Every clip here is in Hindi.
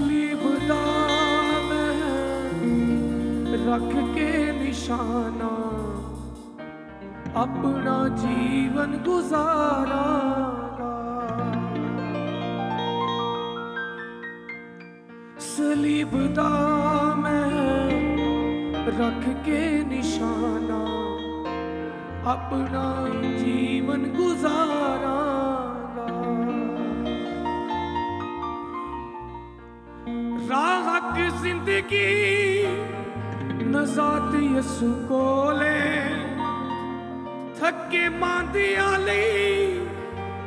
सलीब दा मैं रख के निशाना अपना जीवन गुजारांगा। सलीब दा मैं रख के निशाना अपना जीवन गुजारांगा। राह की जिंदगी नजात यसु कोले थके मांदिया लई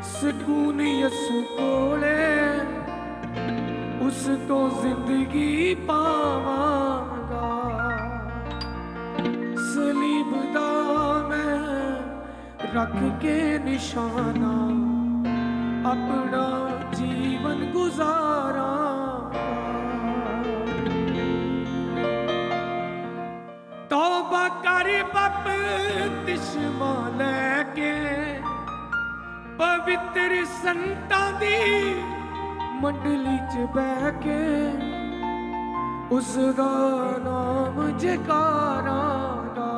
सुकून यसु कोले उस तो जिंदगी पावांगा। सलीब दा मैं रख के निशाना अपना जीवन गुजारांगा। तौबा कर बपतिस्मा लेके पवित्र संतां दी मंडली च बह के उसदा नाम जकारांगा।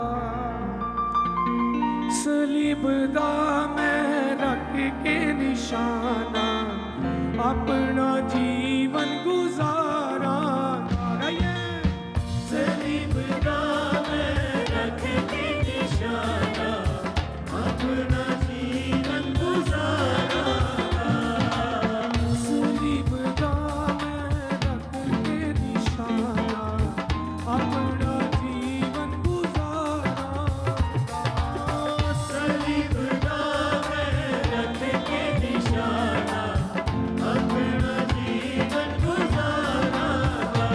सलीब दा मैं रख के निशाना अपना जीवन गुजारांगा। सलीब दा मैं रख के निशाना अपना जीवन गुजारांगा। सलीब दा मैं रख के निशाना अपना जीवन गुजारांगा। सलीब दा मैं रख के निशाना अपना जीवन गुजारांगा।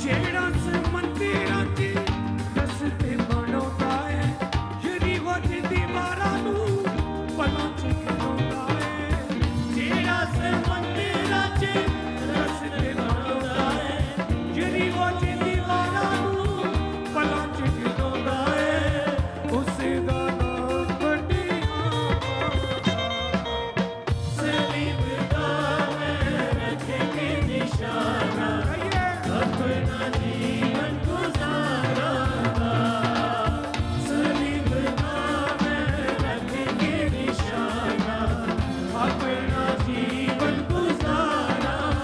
जेड़ा मंदिरां च रस्ते बनाउंदा है यरीहो दी दीवारां नूं पलां च खड़ाउंदा है। जेड़ा मंदिरां च रस्ते बनाउंदा है यरीहो दी दीवारां नूं पलां च खड़ाउंदा है उसे दा नाम वड्डियां सलीब दा मैं रख के निशाना अपना जीवन गुजारांगा। सलीब दा मैं रख के निशाना अपना जीवन गुजारांगा।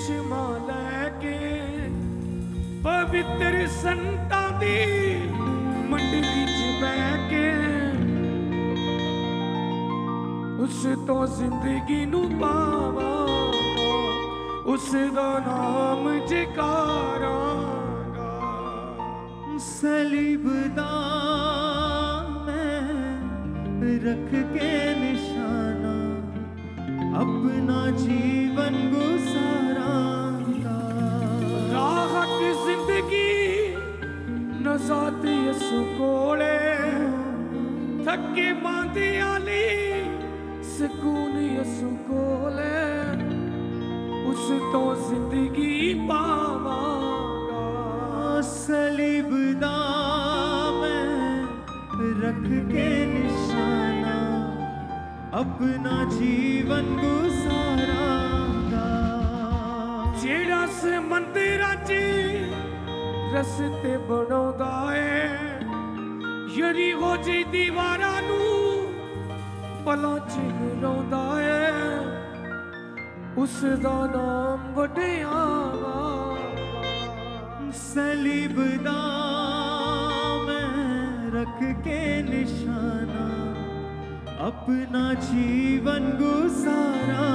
ਚਸ਼ਮਾ ਲੈ ਕੇ ਪਵਿੱਤਰ ਸੰਤਾਂ ਦੀ ਮੰਡਲੀ 'ਚ ਬਹਿ ਕੇ ਉਸ ਤੋਂ ਜ਼ਿੰਦਗੀ ਨੂੰ ਪਾਵਾਂਗਾ, ਉਸ ਦਾ ਨਾਮ ਜਕਾਰਾਂਗਾ। ਸਲੀਬ ਦਾ ਮੈਂ ਰੱਖ ਕੇ ਨਿਸ਼ਾਨਾ अपना जीवन गुजारांगा। राहत जिंदगी नजात यसु कोले थके मांदियां ली सकून यसु कोले उस तो जिंदगी पावांगा। सलीब दा मैं रख के निशाना अपना जीवन गुजारांगा। जेड़ा से मंदिरां च रस्ते बनाउंदा है यरीहो जी दीवारां नूं पलां च मिलाउंदा है उस दा नाम वडियावा। सलीब दा मैं रख के निशाना अपना जीवन गुजारा।